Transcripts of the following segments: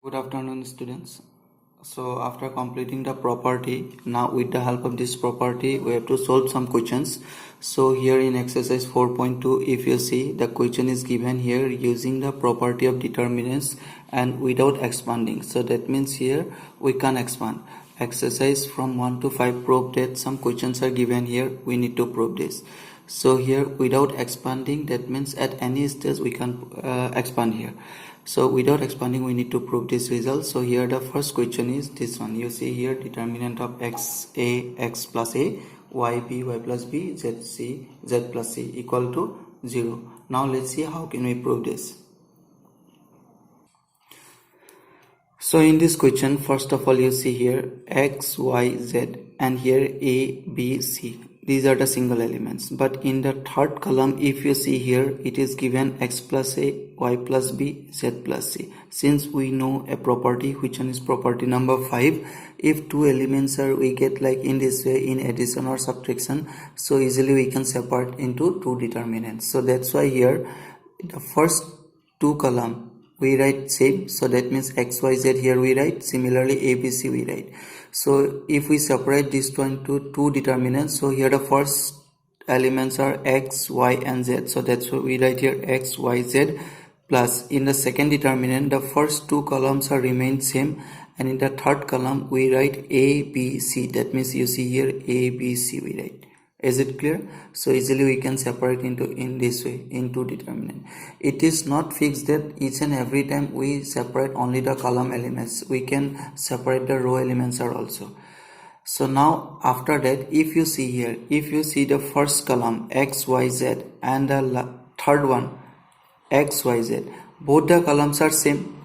Good afternoon, students. So after completing the property, now with the help of this property we have to solve some questions. So here in exercise 4.2, if you see, the question is given here using the property of determinants and without expanding. So that means here we can expand. Exercise from 1 to 5 prove that some questions are given here, we need to prove this. So here without expanding, that means at any stage we can expand here. So without expanding, we need to prove this result. So here the first question is this one. You see here determinant of x a, x plus a, y b, y plus b, z c, z plus c equal to 0. Now let's see how can we prove this. So in this question, first of all, you see here x, y, z, and here a, b, c. These are the single elements. But in the third column, if you see here, it is given x plus a, y plus b, z plus c. Since we know a property, which one is property number 5, if two elements are, we get like in this way in addition or subtraction, so easily we can separate into two determinants. So that's why here the first two column we write same, so that means x, y, z here we write, similarly a, b, c we write. So if we separate this two into two determinants, so here the first elements are x, y and z, so that's why we write here x, y, z, plus in the second determinant the first two columns are remain same, and in the third column we write a, b, c, that means you see here a, b, c we write. Is it clear? So easily we can separate into in this way into determinant. It is not fixed that each and every time we separate only the column elements, we can separate the row elements are also. So now after that, if you see here, if you see the first column x, y, z and the third one x, y, z, both the columns are same.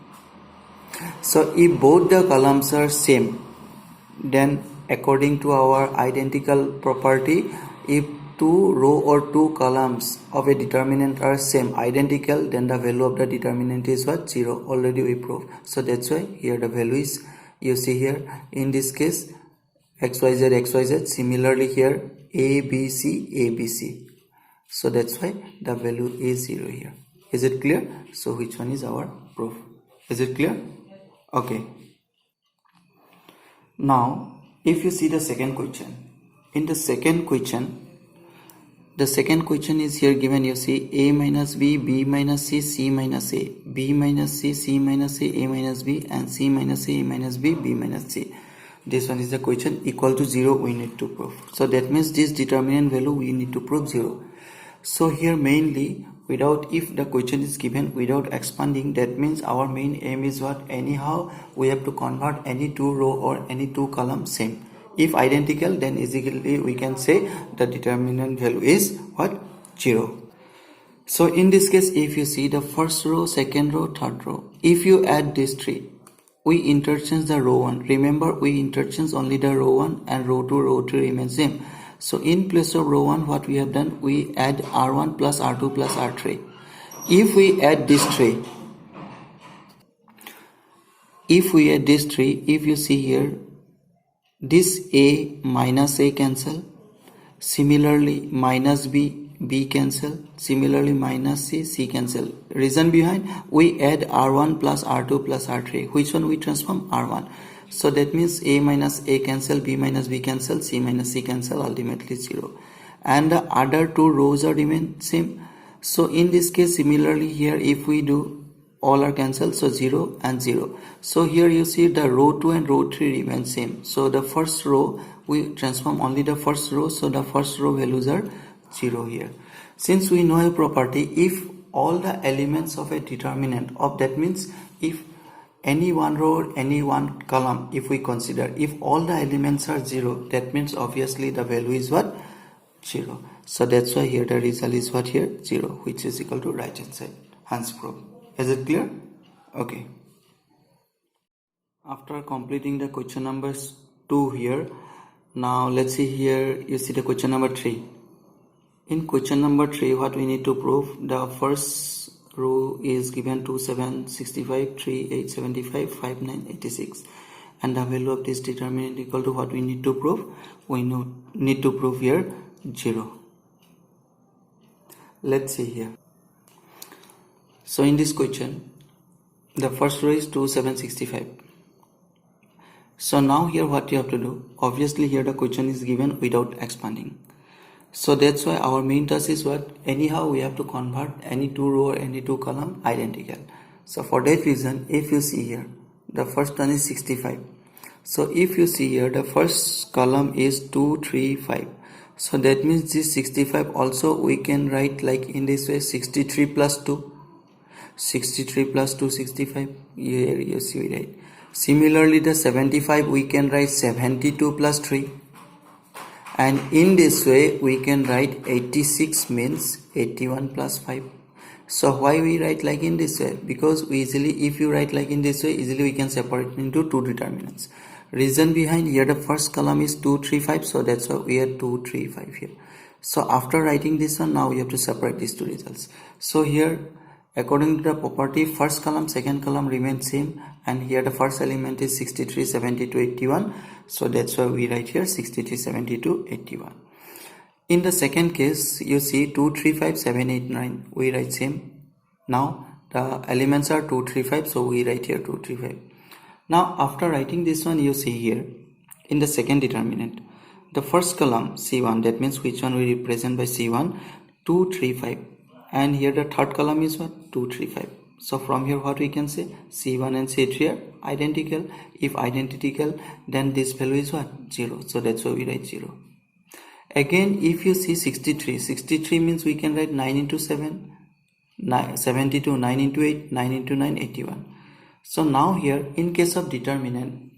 So if both the columns are same, then according to our identical property, if two row or two columns of a determinant are same, identical, then the value of the determinant is what? 0. Already we proved. So that's why here the value is, you see here in this case xyz, xyz, similarly here a, b, c, a, b, c. So that's why the value is 0 here. Is it clear? So which one is our proof? Is it clear? Okay. Now if you see the second question, in the second question is here given, you see a minus b, b minus c, c minus a, b minus c, c minus a, a minus b, and c minus a, a minus b, b minus c. This one is the question equal to 0 we need to prove. So that means this determinant value we need to prove 0. So here mainly without, if the question is given without expanding, that means our main aim is what? Anyhow we have to convert any two row or any two column same. If identical, then easily we can say the determinant value is what? 0. So in this case, if you see the first row, second row, third row, if you add these three, we interchange the row 1. Remember, we interchange only the row 1 and row 2, row 3 remains same. So in place of row 1, what we have done, we add r1 plus r2 plus r3. If we add these three, if you see here, this a minus a cancel, similarly minus b, b cancel, similarly minus c, c cancel. Reason behind, we add r1 plus r2 plus r3. Which one we transform? r1. So that means a minus a cancel, b minus b cancel, c minus c cancel, ultimately 0. And the other two rows are remain same. So in this case, similarly here, if we do, all are cancelled, so 0 and 0. So here you see the row 2 and row 3 remain same. So the first row, we transform only the first row, so the first row values are 0 here. Since we know a property, if all the elements of a determinant of, that means if any one row or any one column, if we consider, if all the elements are 0, that means obviously the value is what? 0. So that's why here the result is what? Here 0, which is equal to right hand side. Hence proof. Is it clear? Okay. After completing the question number 2 here, now let's see here, you see the question number 3. In question number 3, what we need to prove, the first row is given 2, 7, 65, 3, 8, 75, 5, 9, 86. And the value of this determinant equal to what we need to prove? We need to prove here 0. Let's see here. So in this question, The first row is 2, 7, 65. So now here what you have to do, obviously here the question is given without expanding. So that's why our main task is what? Anyhow we have to convert any two row or any two column identical. So for that reason, if you see here, the first one is 65. So if you see here, the first column is 2, 3, 5. So that means this 65 also we can write like in this way, 63 plus 2. 63 plus 2, 65. Here you see, right? Similarly, the 75 we can write 72 plus 3. And in this way we can write 86 means 81 plus 5. So why we write like in this way? Because we easily, if you write like in this way, easily we can separate into two determinants. Reason behind here, the first column is 2, 3, 5, so that's why we have 2, 3, 5 here. So after writing this one, now you have to separate these two results. So here, according to the property, first column, second column remain same, and here the first element is 63, 72, 81. So that's why we write here 63, 72, 81. In the second case, you see 2, 3, 5, 7, 8, 9. We write same. Now the elements are 2, 3, 5. So we write here 2, 3, 5. Now after writing this one, you see here in the second determinant, the first column C1, that means which one we represent by C1, 2, 3, 5. And here the third column is what? 2, 3, 5. So from here what we can say? C1 and C3 are identical. If identical, then this value is what? 0. So that's why we write 0. Again, if you see 63, 63 means we can write 9 into 7, 72, 9 into 8, 9 into 9, 81. So now here, in case of determinant,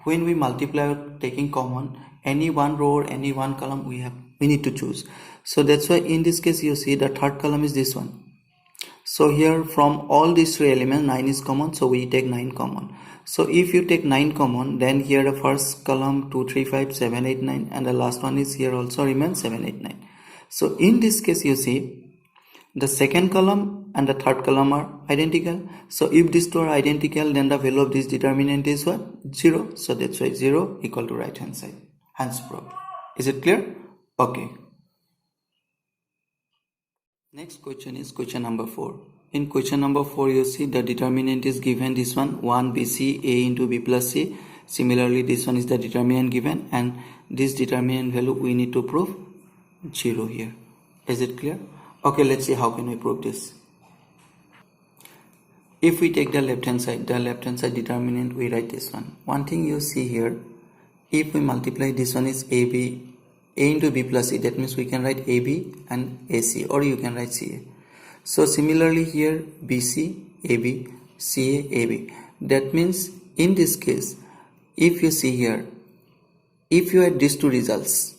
when we multiply taking common, any one row or any one column we need to choose. So that's why in this case you see the third column is this one. So here from all these three elements, 9 is common, so we take 9 common. So if you take 9 common, then here the first column 2, 3, 5, 7, 8, 9, and the last one is here also remains 7, 8, 9. So in this case you see the second column and the third column are identical. So if these two are identical, then the value of this determinant is what? 0. So that's why 0 equal to right hand side. Hence proved. Is it clear? Okay. Next question is question number 4. In question number 4, you see the determinant is given this one, 1 BC A into B plus C. Similarly, this one is the determinant given, and this determinant value we need to prove 0 here. Is it clear? Okay, let's see how can we prove this. If we take the left hand side determinant, we write this one. One thing you see here, if we multiply this one is AB, A into B plus C, that means we can write AB and AC, or you can write CA. So similarly here BC, AB, CA, AB. That means in this case, if you see here, if you add these two results,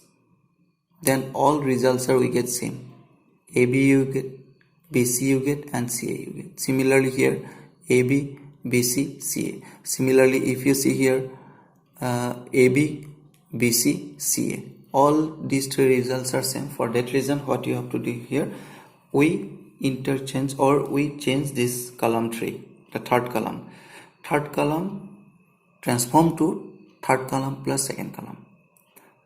then all results are we get same. AB you get, BC you get, and CA you get. Similarly here AB, BC, CA. Similarly if you see here AB, BC, CA, all these three results are same. For that reason what you have to do here, we interchange or we change this column 3, the third column transform to third column plus second column.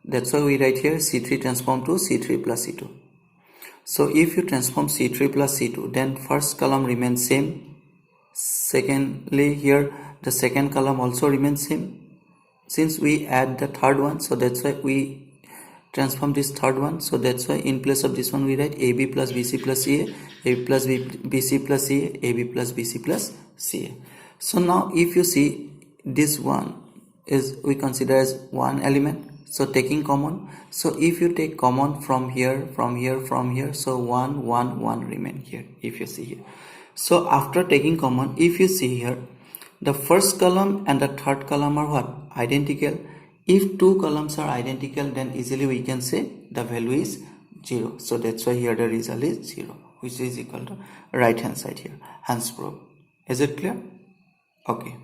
That's why we write here C3 transform to C3 plus C2. So if you transform C3 plus C2, then first column remains same. Secondly here the second column also remains same. Since we add the third one, so that's why we transform this third one. So that's why in place of this one we write AB plus BC plus CA, AB plus BC plus CA, AB plus BC plus CA. So now if you see this one is we consider as one element, so taking common. So if you take common from here, so 1, 1, 1 remain here if you see here. So after taking common, if you see here, the first column and the third column are what? Identical. If two columns are identical, then easily we can say the value is 0. So that's why here the result is 0, which is equal to right hand side here. Hence proof. Is it clear? Okay.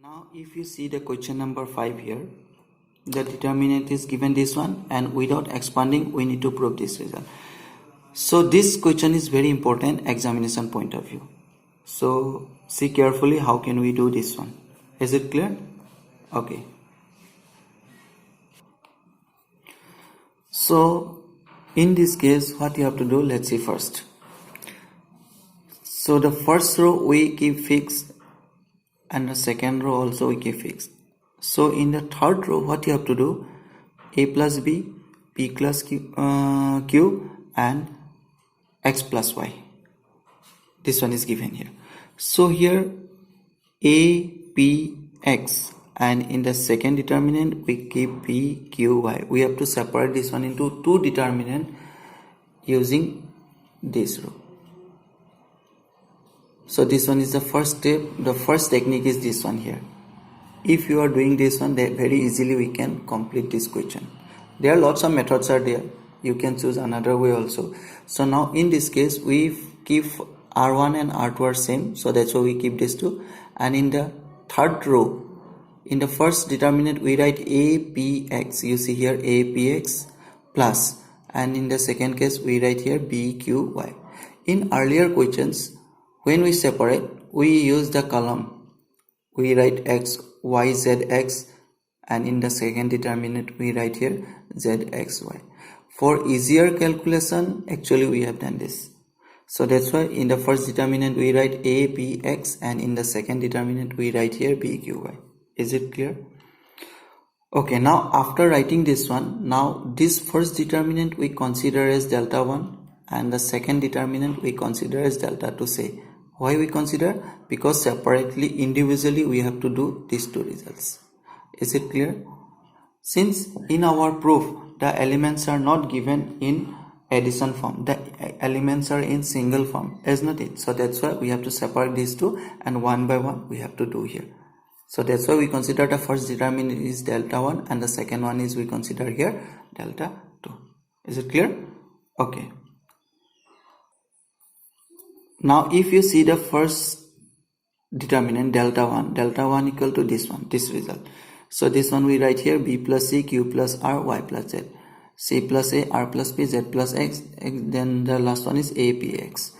Now if you see the question number 5 here, the determinant is given this one, and without expanding we need to prove this result. So this question is very important examination point of view. So see carefully how can we do this one. Is it clear? Okay. So in this case what you have to do, let's see first. So the first row we keep fixed and the second row also we keep fixed. So in the third row what you have to do, a plus b, p plus q, and x plus y. This one is given here. So here a, p, x, and in the second determinant we keep p, q, y. We have to separate this one into two determinant using this row. So this one is the first step. The first technique is this one here. If you are doing this one, then very easily we can complete this question. There are lots of methods are there. You can choose another way also. So now in this case we keep R1 and R2 are same, so that's why we keep these two. And in the third row, in the first determinant we write a, p, x. You see here a, p, x plus, and in the second case we write here b, q, y. In earlier questions, when we separate, we use the column. We write x, y, z, x, and in the second determinant we write here z, x, y. For easier calculation, actually we have done this. So that's why in the first determinant we write a, p, x, and in the second determinant we write here b, q, y. Is it clear? Okay, now after writing this one, now this first determinant we consider as delta 1 and the second determinant we consider as delta 2. Say why we consider? Because separately, individually we have to do these two results. Is it clear? Since in our proof the elements are not given in addition form, the elements are in single form, is not it? So that's why we have to separate these two and one by one we have to do here. So that's why we consider the first determinant is delta 1 and the second one is we consider here delta 2. Is it clear? Okay. Now if you see the first determinant delta 1 equal to this one, this result. So this one we write here b plus c, q plus r, y plus z, c plus a, r plus b, z plus x, then the last one is a, p, x.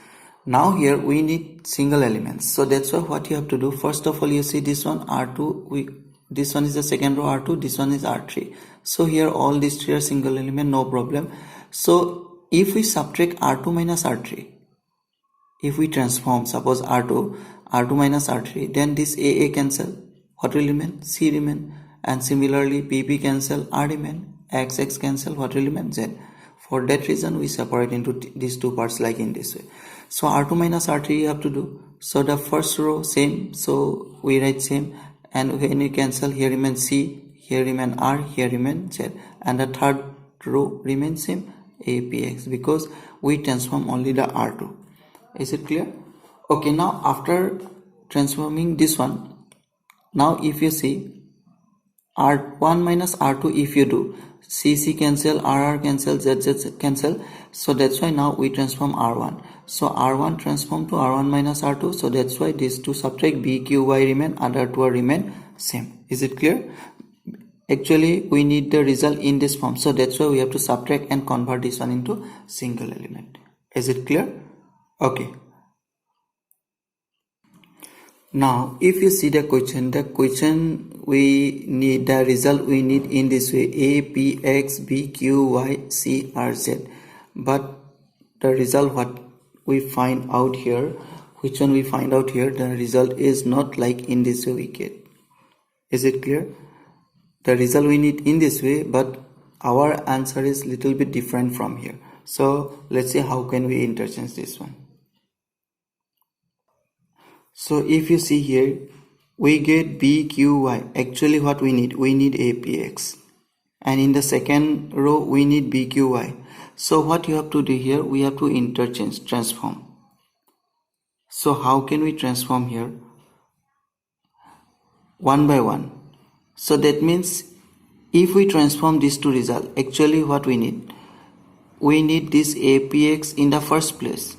Now here we need single elements. So that's why what you have to do, first of all you see this one r2, this one is the second row r2, this one is r3. So here all these three are single element, no problem. So if we subtract r2 minus r3, if we transform suppose r2 minus r3, then this a cancel, what will remain? C remain, and similarly pp cancel, r remain, x cancel, what will remain? Z. For that reason we separate into these two parts like in this way. So r2 minus r3 you have to do. So the first row same, so we write same, and when we cancel, here remain c, here remain r, here remain z, and the third row remains same, a, p, x, because we transform only the r2. Is it clear? Okay, now after transforming this one, now if you see r1 minus r2, if you do c cancel, r cancel, z cancel, so that's why now we transform r1. So r1 transform to r1 minus r2, so that's why these two subtract, b, q, y remain, other two remain same. Is it clear? Actually we need the result in this form, so that's why we have to subtract and convert this one into single element. Is it clear? Okay. Now if you see the question we need the result we need in this way, a, p, x, b, q, y, c, r, z. But the result what we find out here, which one we find out here, the result is not like in this way we get. Is it clear? The result we need in this way, but our answer is little bit different from here. So let's see how can we interchange this one. So if you see here, we get b, q, y. Actually what we need a, p, x. And in the second row, we need b, q, y. So what you have to do here, we have to interchange, transform. So how can we transform here? One by one. So that means if we transform these two results, actually what we need this apx in the first place,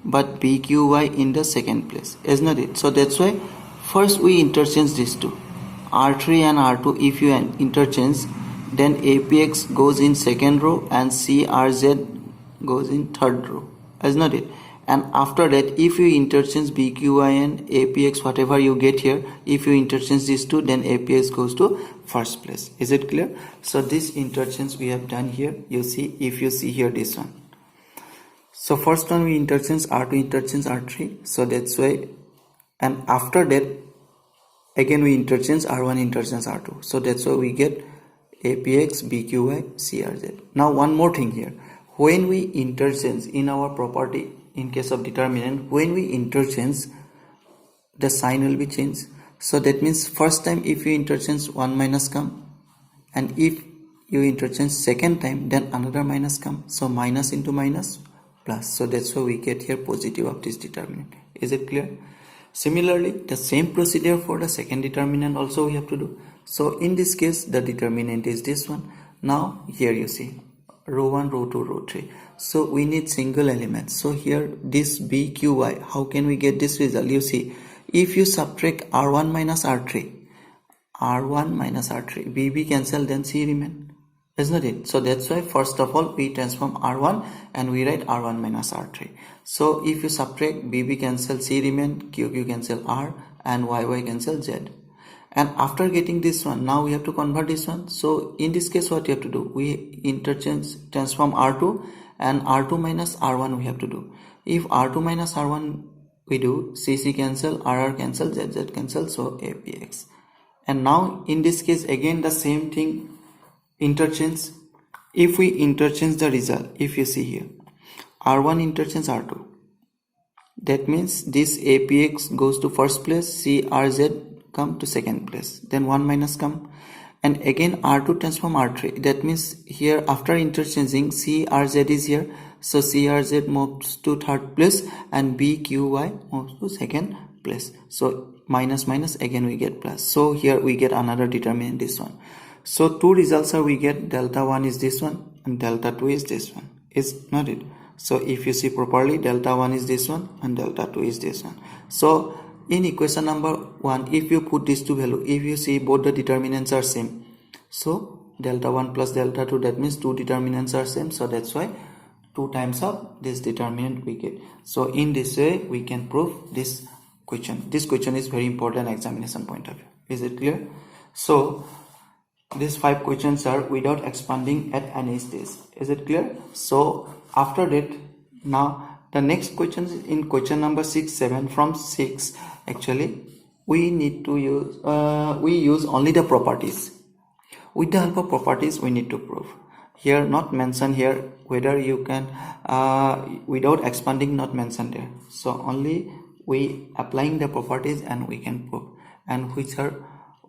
but bqy in the second place, isn't it? So that's why first we interchange these two, r3 and r2. If you interchange, then apx goes in second row and crz goes in third row, isn't it? And after that, if you interchange bqy and apx, whatever you get here, if you interchange these two, then apx goes to first place. Is it clear? So this interchange we have done here. You see, if you see here this one. So first one we interchange R2 interchange R3, so that's why, and after that again we interchange R1 interchange R2, so that's why we get APX BQY CRZ. Now one more thing here, when we interchange in our property, in case of determinant, when we interchange, the sign will be changed. So that means first time if you interchange, one minus come, and if you interchange second time, then another minus come, so minus into minus plus, so that's why we get here positive of this determinant. Is it clear? Similarly, the same procedure for the second determinant also we have to do. So in this case the determinant is this one. Now here you see row 1, row 2, row 3, so we need single elements. So here this BQY, how can we get this result? You see, if you subtract R1 minus R3, R1 minus R3, BB cancel, then C remain, isn't it? So that's why first of all we transform R1 and we write R1 minus R3. So if you subtract, BB cancel, C remain, QQ cancel R, and YY cancel Z. And after getting this one, now we have to convert this one. So in this case what you have to do, we interchange, transform R2, and R2 minus R1 we have to do. If R2 minus R1 we do, CC cancel, RR cancel, ZZ cancel, so APX. And now in this case again the same thing, interchange. If we interchange the result, if you see here R1 interchange R2, that means this APX goes to first place, CRZ come to second place, then 1 minus come, and again R2 transform R3, that means here after interchanging CRZ is here, so CRZ moves to third place and BQY moves to second place, so minus minus again we get plus, so here we get another determinant, this one. So two results are we get, delta 1 is this one and delta 2 is this one, is not it? So if you see properly, delta 1 is this one and delta 2 is this one. So in equation number 1, if you put these two value, if you see both the determinants are same, so delta 1 plus delta 2, that means two determinants are same, so that's why 2 times of this determinant we get. So in this way we can prove this question. This question is very important examination point of view. Is it clear? So these 5 questions are without expanding at any stage. Is it clear? So after that, now the next question is in question number 6, 7. From 6 actually we need to use we use only the properties. With the help of properties we need to prove. Here not mentioned here whether you can without expanding, not mentioned there. So only we applying the properties and we can prove, and which are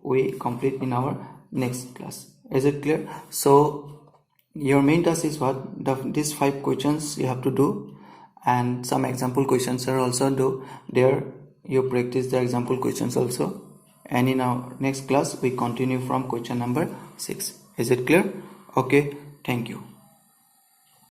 we complete in our next class. Is it clear? So your main task is what, these 5 questions you have to do, and some example questions are also do there. You practice the example questions also, and in our next class we continue from question number 6. Is it clear? Okay, thank you.